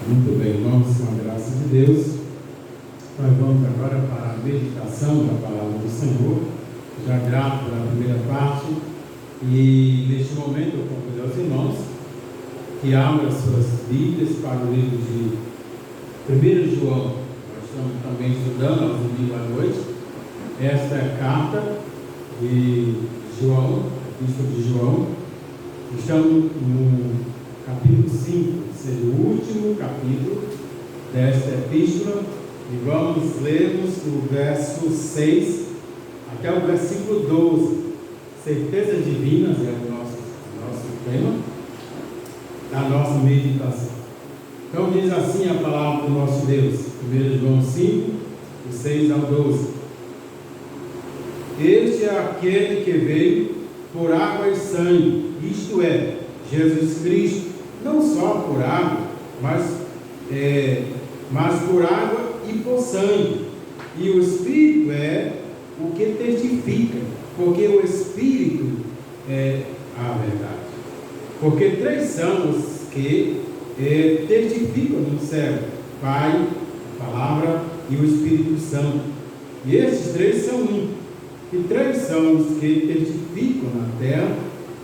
Muito bem, irmãos, com a graça de Deus, nós vamos agora para a meditação da palavra do Senhor. Já grato pela primeira parte, e neste momento eu convido aos irmãos que abram as suas Bíblias para o livro de 1 João. Nós estamos também estudando ao domingo à noite. Esta é a carta de João, a epístola de João. Estamos no capítulo 5, seja o último capítulo desta epístola, e vamos lermos do verso 6 até o versículo 12. Certezas divinas é o nosso tema da nossa meditação. Então diz assim a palavra do nosso Deus, 1 João 5, do 6 ao 12. Este é aquele que veio por água e sangue, isto é, Jesus Cristo, não só por água, mas por água e por sangue. E o Espírito é o que testifica, porque o Espírito é a verdade. Porque três são os que testificam no céu: Pai, a Palavra e o Espírito Santo. E esses três são um. E três são os que testificam na terra: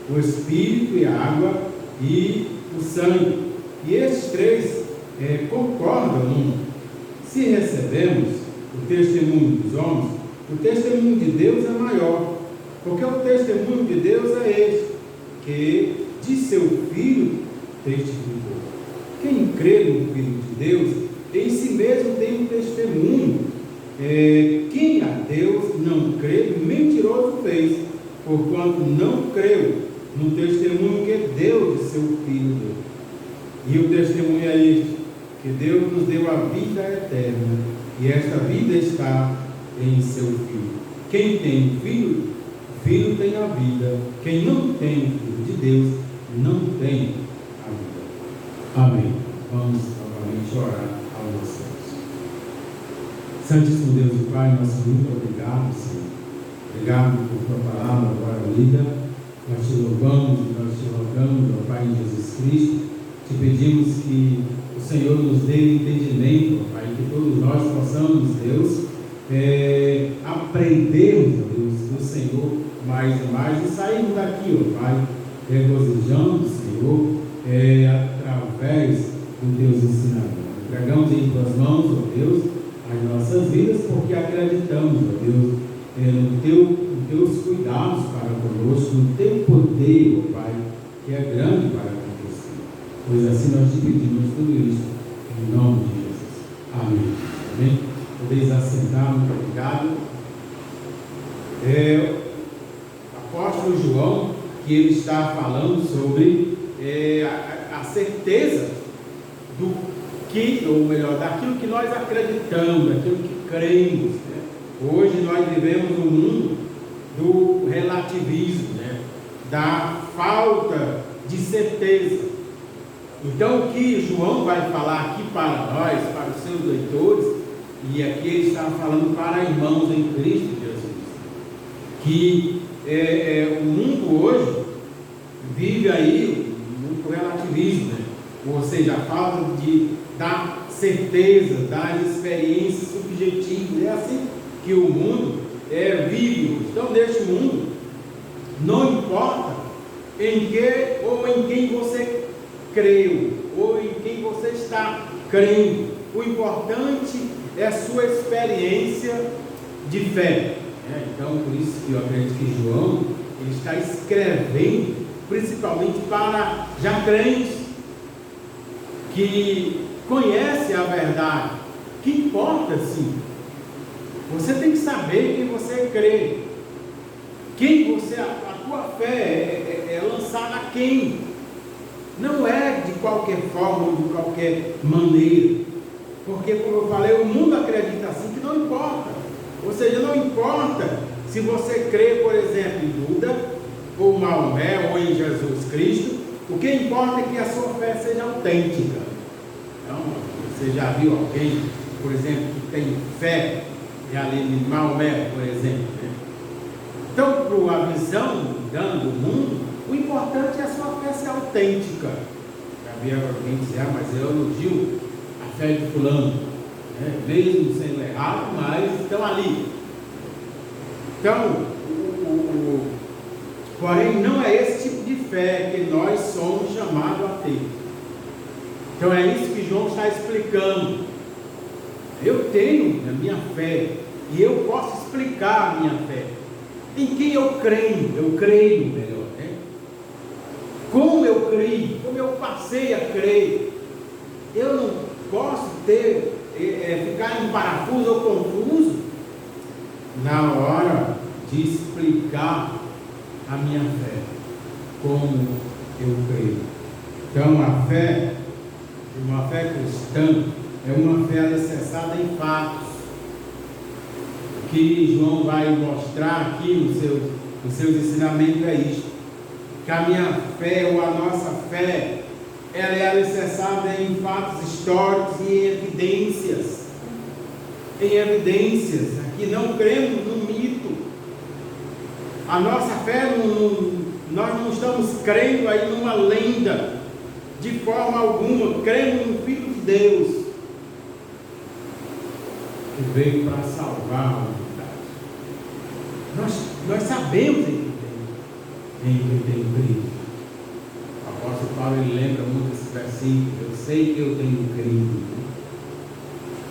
o Espírito e a água e o sangue. E esses três concordam um. Se recebemos o testemunho dos homens, o testemunho de Deus é maior, porque o testemunho de Deus é este, que de seu Filho testificou. Quem crê no Filho de Deus, em si mesmo tem um testemunho. Quem a Deus não crê, mentiroso fez, porquanto não creu no testemunho que Deus de seu Filho deu. E o testemunho é este, que Deus nos deu a vida eterna, e esta vida está em seu Filho. Quem tem Filho, o Filho tem a vida. Quem não tem o Filho de Deus, não tem a vida. Amém. Vamos novamente orar ao nosso Deus. Santíssimo Deus e Pai, nosso muito obrigado, Senhor. Obrigado por tua palavra agora lida. Nós te louvamos e nós te rogamos, ó Pai, em Jesus Cristo. Te pedimos que o Senhor nos dê entendimento, ó Pai, que todos nós possamos, Deus, aprendermos, ó Deus, do Senhor mais e mais, e sairmos daqui, ó Pai, regozijando, Senhor, através dos teus ensinamentos. Entregamos em tuas mãos, ó Deus, as nossas vidas, porque acreditamos, ó Deus, nos teus cuidados para conosco, no teu poder, ó Pai, que é grande para acontecer. Pois assim nós te pedimos tudo isso, em nome de Jesus. Amém. Amém. Podeis assentar, muito obrigado. O apóstolo João, que ele está falando sobre a certeza do que, ou melhor, daquilo que nós acreditamos, daquilo que cremos, né? Hoje nós vivemos no mundo do relativismo, né? Da falta de certeza. Então o que João vai falar aqui para nós, para os seus leitores, e aqui ele está falando para irmãos em Cristo Jesus, que o mundo hoje vive aí muito relativismo, né? Ou seja, a falta da certeza, das experiências subjetivas. É assim que o mundo vive. Então, neste mundo, não importa em que ou em quem você creu, ou em quem você está crendo, o importante é a sua experiência de fé. Então, por isso que eu acredito que João ele está escrevendo principalmente para já crentes que conhecem a verdade. Que importa, sim. Você tem que saber quem você crê, quem você, a tua fé é lançada a quem. Não é de qualquer forma ou de qualquer maneira, porque, como eu falei, o mundo acredita assim, que não importa. Ou seja, não importa se você crê, por exemplo, em Buda, ou Maomé, ou em Jesus Cristo. O que importa é que a sua fé seja autêntica. Então, você já viu alguém, por exemplo, que tem fé ali em Maomé, por exemplo, né? Então, para a visão do mundo, o importante é a sua fé ser autêntica. Já vi alguém dizer, mas eu elogio fé de fulano, né? Mesmo sendo errado, mas estão ali. Então, porém, não é esse tipo de fé que nós somos chamados a ter. Então é isso que João está explicando. Eu tenho a minha fé e eu posso explicar a minha fé. Em quem eu creio melhor, né? Como eu creio, como eu passei a crer. Eu não posso ficar em parafuso ou confuso na hora de explicar a minha fé, como eu creio. Então a fé, uma fé cristã, é uma fé alicerçada em fatos. O que João vai mostrar aqui nos seus ensinamentos é isto: que a minha fé ou a nossa fé, ela é alicerçada em fatos históricos e em evidências. Em evidências. Aqui não cremos no mito. A nossa fé, nós não estamos crendo aí numa lenda, de forma alguma. Cremos no Filho de Deus, que veio para salvar a humanidade. Nós sabemos em quem tem crido. O apóstolo Paulo, ele lembra muito esse versículo: eu sei que eu tenho crido.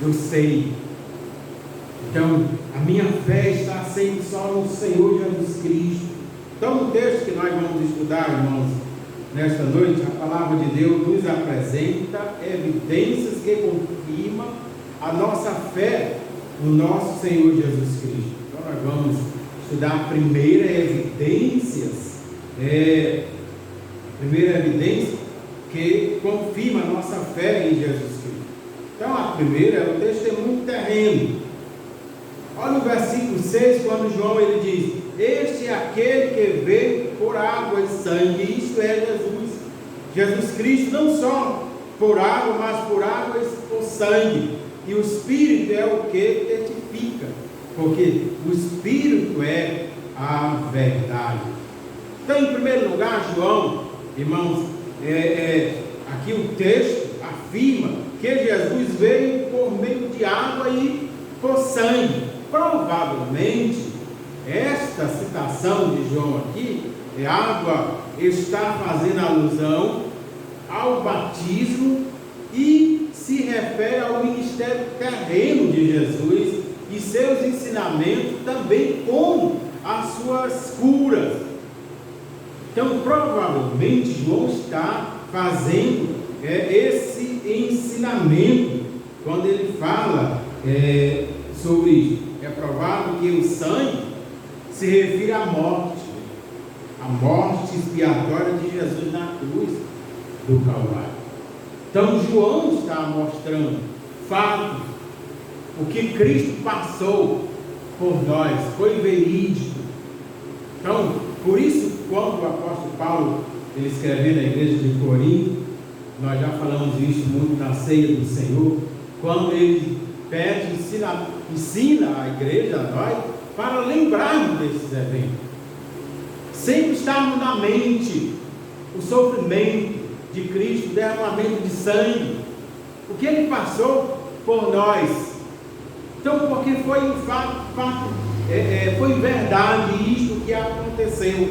Eu sei. Então, a minha fé está sendo só no Senhor Jesus Cristo. Então, o texto que nós vamos estudar, irmãos, nesta noite, a palavra de Deus nos apresenta evidências que confirmam a nossa fé no nosso Senhor Jesus Cristo. Então, nós vamos estudar a primeira evidência que confirma a nossa fé em Jesus Cristo. Então, a primeira é o testemunho terreno. Olha o versículo 6, quando João ele diz: este é aquele que veio por água e sangue. Isto é Jesus. Jesus Cristo, não só por água, mas por água e por sangue. E o Espírito é o que testifica, porque o Espírito é a verdade. Então, em primeiro lugar, João, irmãos, aqui o texto afirma que Jesus veio por meio de água e por sangue. Provavelmente, esta citação de João aqui, água, está fazendo alusão ao batismo e se refere ao ministério terreno de Jesus e seus ensinamentos, também como as suas curas. Então, provavelmente, João está fazendo esse ensinamento quando ele fala sobre isso. É provável que o sangue se refira à morte expiatória de Jesus na cruz do Calvário. Então, João está mostrando fatos, o que Cristo passou por nós, foi verídico. Então, por isso, quando o apóstolo Paulo, ele escreveu na igreja de Corinto, nós já falamos isso muito na ceia do Senhor, quando ele pede, ensina a igreja, a nós, para lembrarmos desses eventos. Sempre estarmos na mente o sofrimento de Cristo, o derramamento de sangue, o que ele passou por nós. Então, porque foi um fato, foi verdade isto que aconteceu.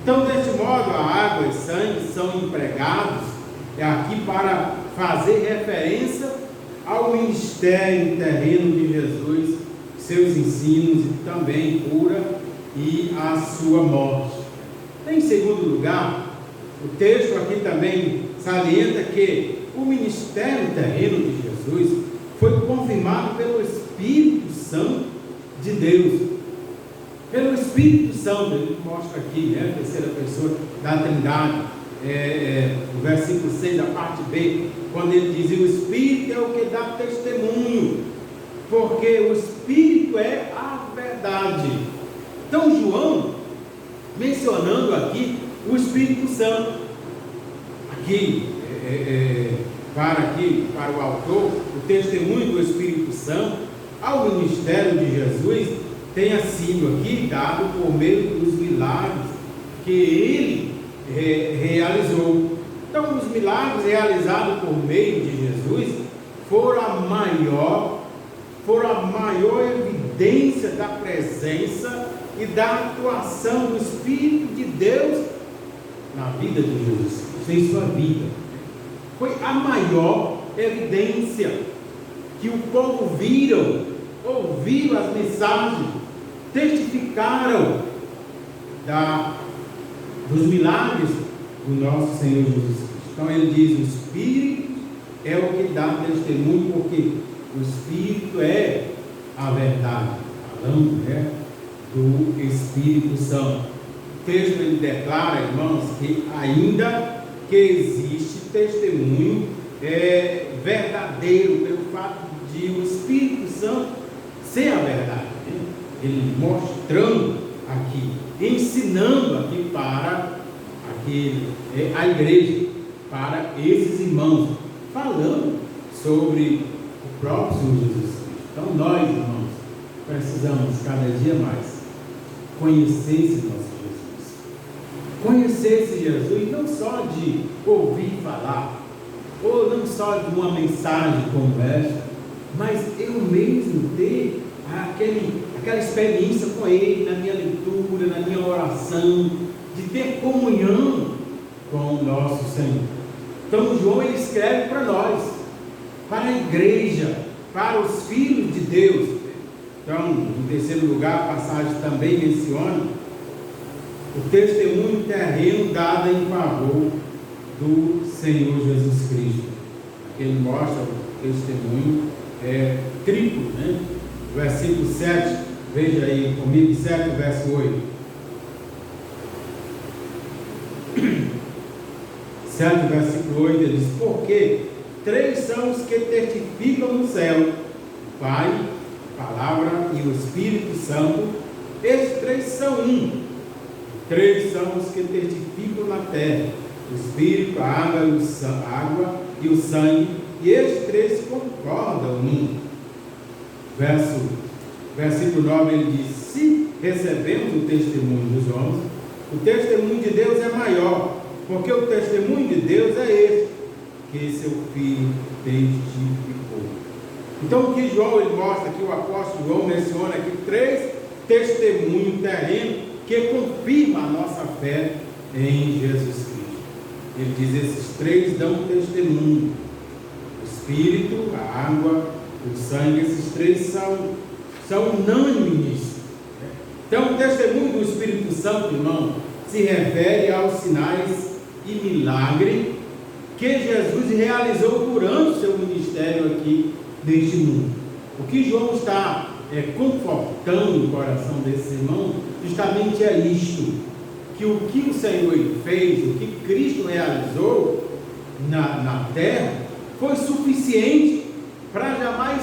Então, desse modo, a água e sangue são empregados aqui para fazer referência ao ministério terreno de Jesus, seus ensinos e também cura e a sua morte. Em segundo lugar, o texto aqui também salienta que o ministério terreno de Jesus foi confirmado pelo Espírito Santo de Deus. Pelo Espírito Santo, ele mostra aqui, a terceira pessoa da Trindade, o versículo 6, da parte B, quando ele diz: o Espírito é o que dá testemunho, porque o Espírito é a verdade. Então, João, mencionando aqui o Espírito Santo, para o autor, o testemunho do Espírito Santo ao ministério de Jesus tenha sido aqui dado por meio dos milagres que ele realizou. Então, os milagres realizados por meio de Jesus foram a maior evidência da presença e da atuação do Espírito de Deus na vida de Jesus Cristo, em sua vida. Foi a maior evidência que o povo ouviram as mensagens, testificaram dos milagres do nosso Senhor Jesus Cristo. Então ele diz: o Espírito é o que dá testemunho, porque o Espírito é a verdade. Falando, do Espírito Santo. O texto ele declara, irmãos, que ainda que existe testemunho verdadeiro pelo fato de o Espírito Santo ser a verdade. Ele mostrando aqui, ensinando aqui para a igreja, para esses irmãos, falando sobre o próprio Senhor Jesus Cristo. Então nós, irmãos, precisamos cada dia mais conhecer esse nosso Jesus. Conhecer esse Jesus não só de ouvir falar, ou não só de uma mensagem como esta, mas eu mesmo ter aquela experiência com Ele, na minha leitura, na minha oração, de ter comunhão com o nosso Senhor. Então João ele escreve para nós, para a igreja, para os filhos de Deus. Então, em terceiro lugar, a passagem também menciona o testemunho terreno dado em favor do Senhor Jesus Cristo. Aqui ele mostra o testemunho triplo, Versículo 7, veja aí comigo, 7, verso 8. 7, versículo 8, ele diz: porque 3 são os que testificam no céu, o Pai, a Palavra e o Espírito Santo. Estes 3 são um. 3 são os que testificam na terra, o Espírito, a água e o sangue, e estes 3 concordam num. Versículo 9, ele diz: se recebemos o testemunho dos homens, o testemunho de Deus é maior, porque o testemunho de Deus é este, que seu Filho testificou. Então o que João ele mostra aqui, o apóstolo João menciona aqui 3 testemunhos terrenos que confirmam a nossa fé em Jesus Cristo. Ele diz: esses 3 dão testemunho: o Espírito, a água, o sangue. Esses 3 são unânimes. Então o testemunho do Espírito Santo, irmão, se refere aos sinais e milagres que Jesus realizou durante o seu ministério aqui neste mundo. O que João está confortando o coração desse irmão justamente é isto, que o que o Senhor fez, o que Cristo realizou na terra, foi suficiente para jamais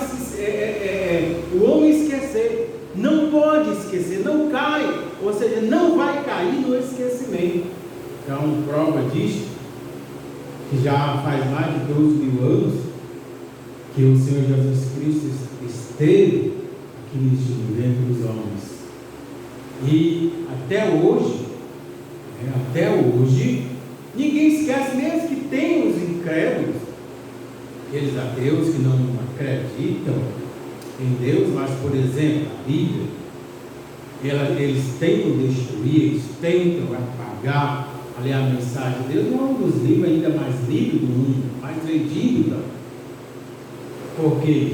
o homem esquecer. Não pode esquecer, não cai, ou seja, não vai cair no esquecimento. Então, prova disso, que já faz mais de 12.000 anos que o Senhor Jesus Cristo esteve aqui neste mundo entre os homens. E até hoje, ninguém esquece, mesmo que tem os incrédulos, aqueles ateus que não acreditam em Deus, mas, por exemplo, a Bíblia, eles tentam destruir, eles tentam apagar ali a mensagem de Deus. Não é um dos livros ainda mais lido do mundo, mais vendido. Por quê?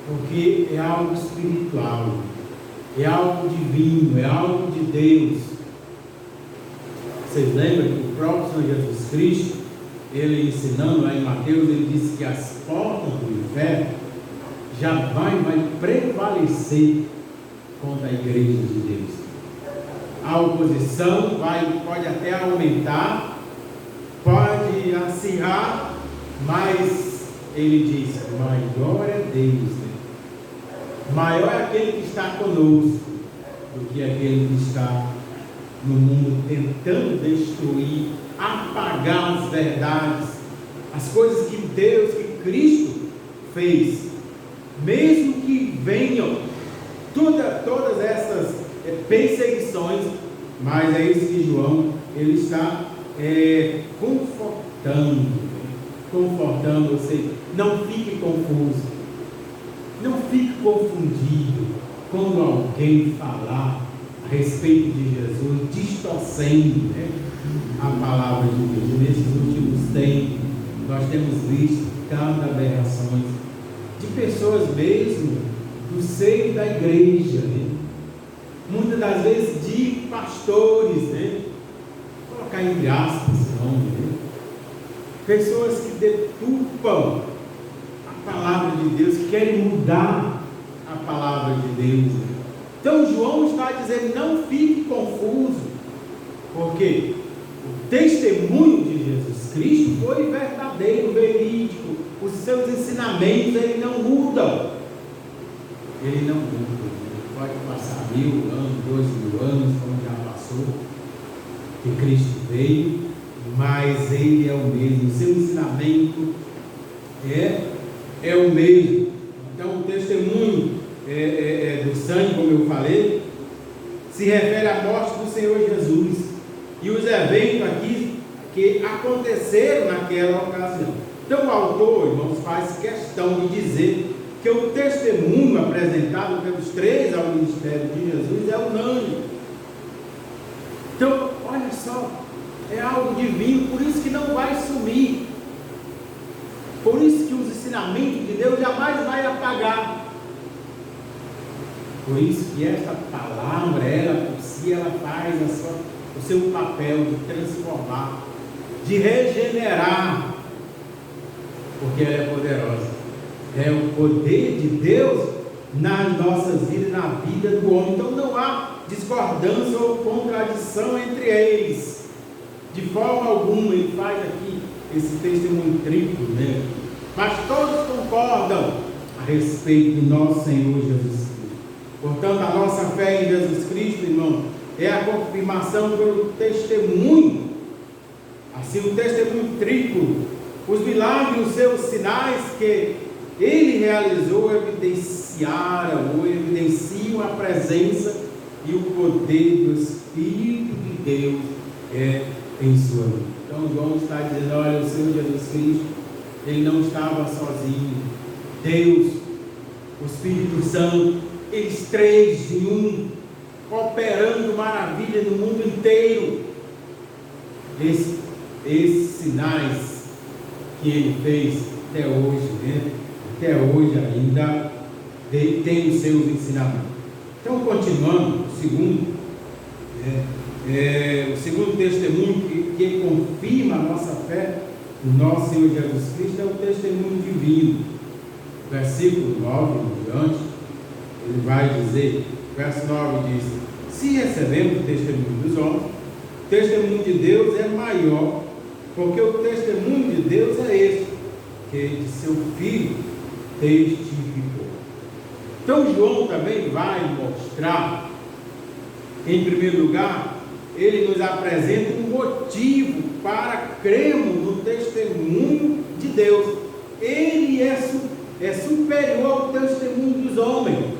Porque é algo espiritual, é algo divino, é algo de Deus. Vocês lembram que o próprio Senhor Jesus Cristo, ele ensinando lá em Mateus, ele disse que as portas do inferno já vai prevalecer contra a igreja de Deus. A oposição pode até aumentar, pode acirrar, mas ele diz: maior é Deus, maior é aquele que está conosco do que aquele que está no mundo tentando destruir, apagar as verdades, as coisas que Deus, que Cristo fez. Mesmo que venham todas essas perseguições, mas é isso que João ele está confortando confortando você. Não fique confuso, não fique confundido quando alguém falar a respeito de Jesus, distorcendo, né, a palavra de Deus. Nesses últimos tempos, nós temos visto cada aberrações de pessoas mesmo do seio da igreja, né? Muitas das vezes de pastores, né? Vou colocar entre aspas, não, né? Pessoas que deturpam a palavra de Deus, que querem mudar a palavra de Deus. Então João está dizendo, não fique confuso, porque o testemunho de Jesus Cristo foi verdadeiro, verídico. Os seus ensinamentos, ele não mudam. Ele não muda. Ele pode passar 1000 anos, 2000 anos, como já passou, que Cristo veio, mas ele é o mesmo. O seu ensinamento é o mesmo. Então o testemunho do sangue, como eu falei, se refere à morte do Senhor Jesus e os eventos aqui que aconteceram naquela ocasião. Então o autor, irmãos, faz questão de dizer que o testemunho apresentado pelos 3 ao ministério de Jesus é unânime. Então, olha só, é algo divino, por isso que não vai sumir, por isso que os ensinamentos de Deus jamais vai apagar. Por isso que esta palavra, ela por si, ela faz o seu papel de transformar, de regenerar, porque ela é poderosa. É o poder de Deus nas nossas vidas, na vida do homem. Então não há discordância ou contradição entre eles, de forma alguma. Ele faz aqui esse testemunho triplo, né? Mas todos concordam a respeito do nosso Senhor Jesus Cristo. Portanto, a nossa fé em Jesus Cristo, irmão, é a confirmação pelo testemunho. Assim, o testemunho triplo, os milagres, os seus sinais que ele realizou, evidenciaram ou evidenciam a presença e o poder do Espírito de Deus em sua vida. Então João está dizendo, olha, o Senhor Jesus Cristo, ele não estava sozinho. Deus, o Espírito Santo, eles 3 em 1, operando maravilha no mundo inteiro. Esses sinais que ele fez até hoje, né? Até hoje ainda tem os seus ensinamentos. Então, continuando, o segundo testemunho que confirma a nossa fé no nosso Senhor Jesus Cristo é o testemunho divino. Versículo 9 em diante, ele vai dizer, verso 9 diz: se recebemos o testemunho dos homens, o testemunho de Deus é maior, porque o testemunho de Deus é este, que de seu Filho testificou. Então João também vai mostrar, em primeiro lugar, ele nos apresenta um motivo para crermos no testemunho de Deus. Ele é superior ao testemunho dos homens.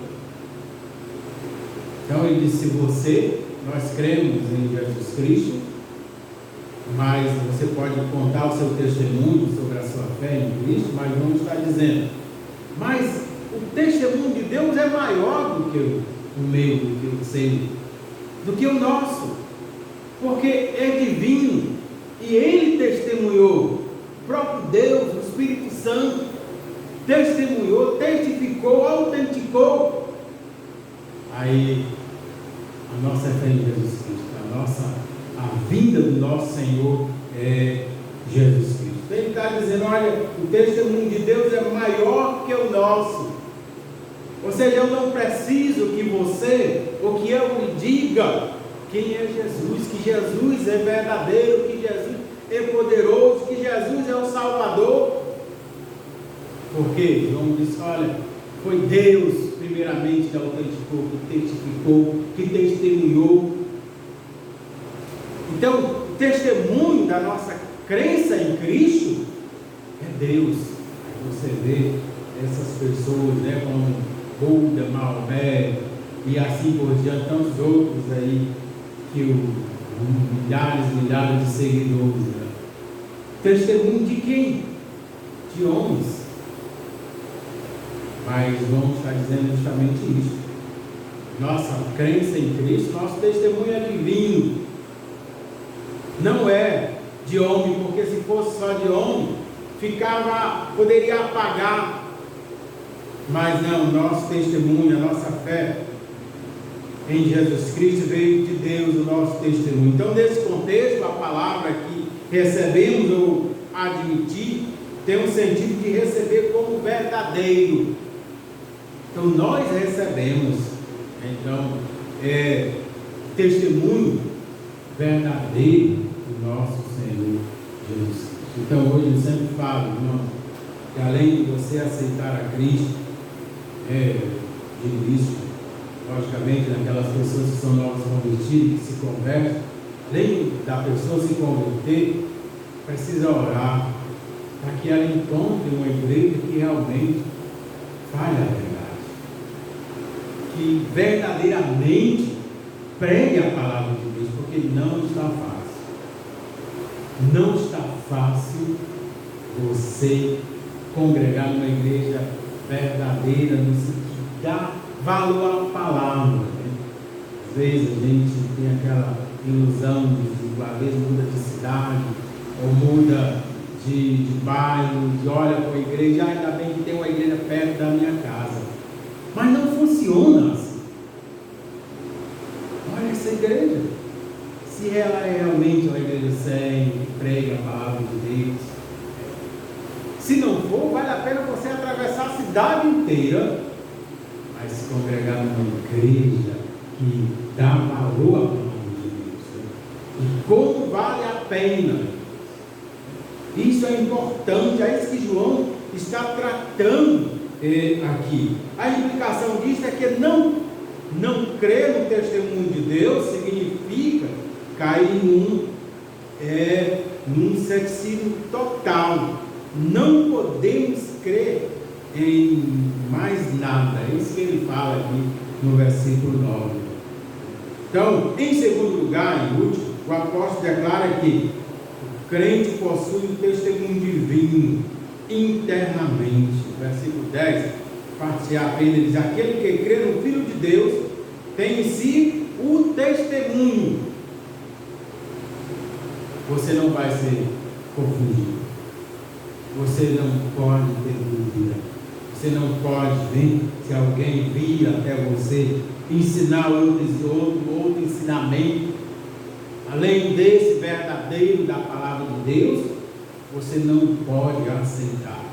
Então ele disse, nós cremos em Jesus Cristo, mas você pode contar o seu testemunho sobre a sua fé em Cristo, mas não está dizendo. Mas o testemunho de Deus é maior do que o meu, do que o seu, do que o nosso, porque é divino, e ele testemunhou, o próprio Deus, o Espírito Santo, testemunhou, testificou, autenticou. Aí, a nossa fé em Jesus Cristo, a vinda do nosso Senhor é Jesus Cristo. Ele está dizendo, olha, o testemunho de Deus é maior que o nosso. Ou seja, eu não preciso que você, ou que eu lhe diga quem é Jesus, que Jesus é verdadeiro, que Jesus é poderoso, que Jesus é o Salvador. Porque João disse, olha, foi Deus primeiramente que autenticou, que testificou, que testemunhou. Então, o testemunho da nossa crença em Cristo é Deus. Aí você vê essas pessoas, né, como Buda, Maomé e assim por diante, tantos outros aí, que milhares de seguidores, né? Testemunho de quem? de homens. Mas João está dizendo justamente isso. Nossa crença em Cristo, nosso testemunho é divino. Não é de homem, porque se fosse só de homem, poderia apagar. Mas não, nosso testemunho, a nossa fé em Jesus Cristo veio de Deus, o nosso testemunho. Então, nesse contexto, a palavra que recebemos ou admitir tem um sentido de receber como verdadeiro. Então, nós recebemos, então, testemunho verdadeiro do nosso Senhor Jesus Cristo. Então, hoje eu sempre falo, irmão, que além de você aceitar a Cristo, digo isso, logicamente, naquelas pessoas que são novos convertidos, que se convertem, além da pessoa se converter, precisa orar para que ela encontre uma igreja que realmente fale a verdade, que verdadeiramente pregue a palavra de Deus, porque não está fácil. Não está fácil você congregar numa igreja verdadeira, no sentido de dar valor à palavra, né? Às vezes a gente tem aquela ilusão de às vezes muda de cidade, ou muda de bairro, de olha para a igreja, ainda bem que tem uma igreja perto da minha casa. Mas não funciona assim. Olha essa igreja, se ela é realmente uma igreja séria, que prega a palavra de Deus. Se não for, vale a pena você atravessar a cidade inteira, mas se congregar numa igreja que dá valor à palavra de Deus. E como vale a pena. Isso é importante, é isso que João está tratando aqui. A implicação disso é que não crer no testemunho de Deus significa cair num ceticismo total. Não podemos crer em mais nada. É isso que ele fala aqui no versículo 9. Então, em segundo lugar, e último, o apóstolo declara que o crente possui um testemunho divino internamente. Versículo 10, parte A, ele diz: aquele que crê no Filho de Deus tem em si o testemunho. Você não vai ser confundido. Você não pode ter dúvida. Você não pode ver se alguém vir até você ensinar outro ensinamento, além desse verdadeiro da palavra de Deus, você não pode aceitar.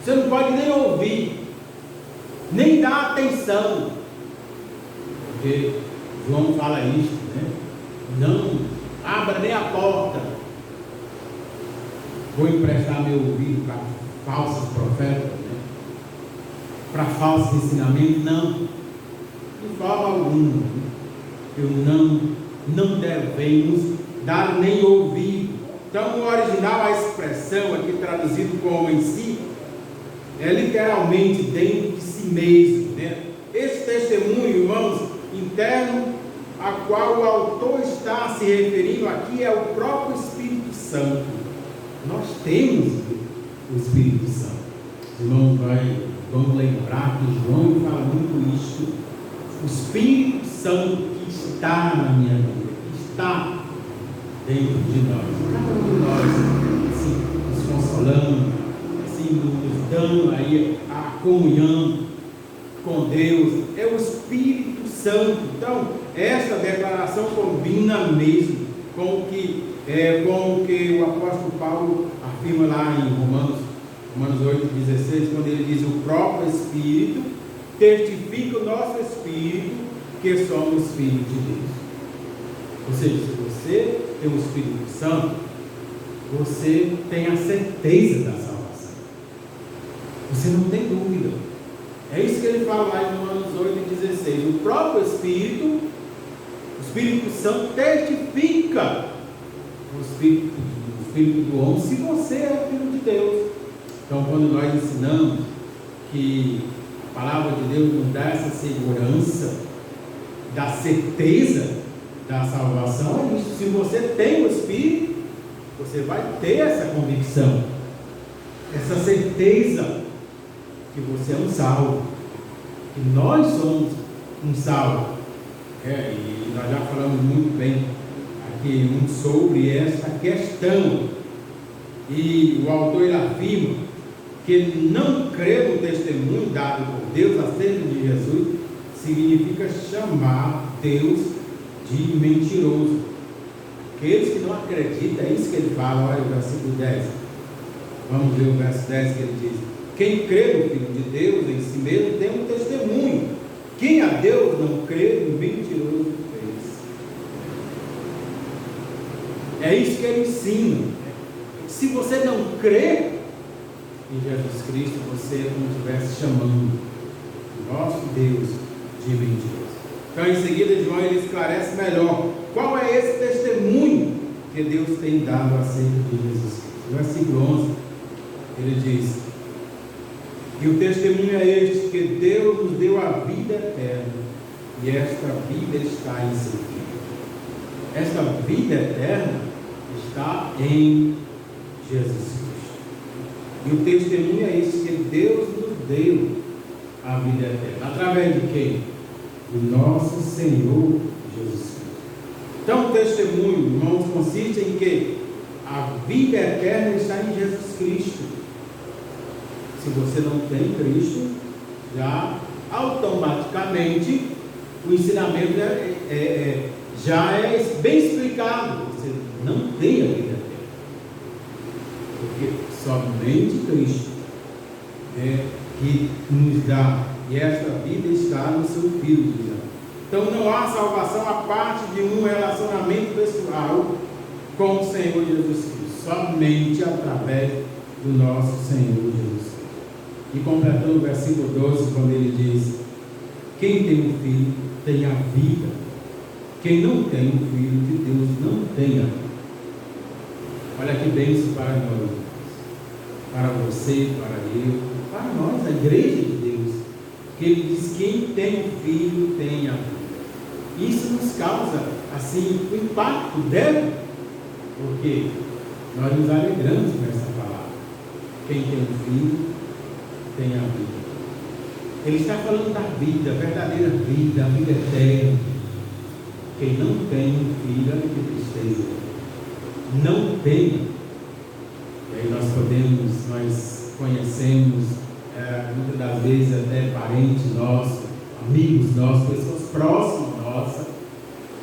Você não pode nem ouvir, nem dar atenção, porque João fala isso, né? Não abra nem a porta. Vou emprestar meu ouvido para falsos profetas, né? Para falsos ensinamentos, não, de forma alguma. Eu não devemos dar nem ouvido. Então, no original, a expressão aqui traduzido como em si é literalmente dentro de si mesmo, né? Esse testemunho, irmãos, interno, a qual o autor está se referindo aqui, é o próprio Espírito Santo. Nós temos o Espírito Santo. Irmão, vamos lembrar que João fala muito isso. O Espírito Santo que está na minha vida, que está dentro de nós. Cada um de nós, assim, nos consolando, assim, nos dando aí a comunhão com Deus. É o Espírito Santo. Então, essa declaração combina mesmo com o que o apóstolo Paulo afirma lá em Romanos 8,16, quando ele diz: o próprio Espírito testifica o nosso Espírito que somos filhos de Deus. Ou seja, se você tem o Espírito Santo, você tem a certeza da salvação. Você não tem dúvida. É isso que ele fala lá em Romanos 8,16. O próprio Espírito, o Espírito Santo testifica o Espírito do homem, se você é filho de Deus. Então, quando nós ensinamos que a palavra de Deus nos dá essa segurança, da certeza da salvação, é isso. Se você tem o Espírito, você vai ter essa convicção. essa certeza que você é um salvo, que nós somos um salvo. E nós já falamos muito bem aqui sobre essa questão. E o autor ele afirma que não crer no testemunho dado por Deus acerca de Jesus significa chamar Deus de mentiroso. Aqueles que não acreditam, é isso que ele fala, olha o versículo 10. Vamos ver o verso 10 que ele diz: quem crê no Filho de Deus em si mesmo tem um testemunho. Quem a Deus não crê, mentiroso é. É isso que ele ensina. Se você não crê em Jesus Cristo, você não estivesse chamando o nosso Deus de mentiroso. Então, em seguida, João ele esclarece melhor qual é esse testemunho que Deus tem dado acerca de Jesus Cristo. No versículo 11, ele diz: e o testemunho é este, que Deus nos deu a vida eterna, e esta vida está em seu Filho. Esta vida eterna está em Jesus Cristo. E o testemunho é este, que Deus nos deu a vida eterna. Através de quem? Do nosso Senhor Jesus Cristo. Então, o testemunho, irmãos, consiste em que a vida eterna está em Jesus Cristo. Se você não tem Cristo, já automaticamente o ensinamento já é bem explicado. Você não tem a vida eterna, porque somente Cristo é que nos dá, e esta vida está no seu Filho. Então não há salvação a parte de um relacionamento pessoal com o Senhor Jesus Cristo, somente através do nosso Senhor Jesus Cristo. E completando o versículo 12, quando ele diz: quem tem um filho tem a vida, quem não tem um filho de Deus não tem a vida. Olha que bênção para nós, para você, para eu, para nós, a igreja de Deus, que ele diz: quem tem um filho tem a vida. Isso nos causa assim um impacto, deve, porque nós nos alegramos com essa palavra. Quem tem um filho tem a vida. Ele está falando da vida, a verdadeira vida, a vida eterna. Quem não tem um filho, que tristeza, não tem. E aí nós conhecemos muitas das vezes até parentes nossos, amigos nossos, pessoas próximas nossas,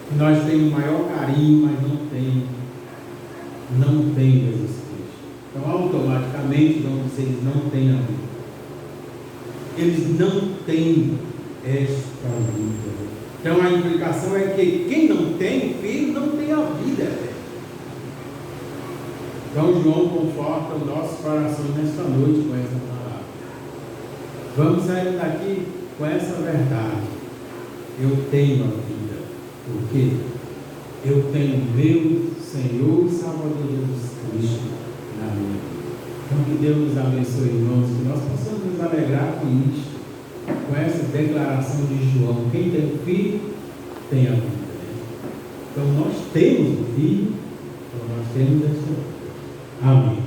que nós temos maior carinho, mas não tem Jesus Cristo. Então automaticamente vamos dizer, eles não têm a vida. Eles não têm esta vida. Então a implicação é que quem não tem filho não tem a vida eterna. Então João conforta o nosso coração nesta noite com essa palavra. Vamos sair daqui com essa verdade. Eu tenho a vida, porque eu tenho meu Senhor e Salvador Jesus Cristo na minha vida. Então que Deus nos abençoe, irmãos, que nós possamos nos alegrar com isso, com essa declaração de João: quem tem filho tem a vida. Então nós temos o filho, então nós temos esta vida. Amém.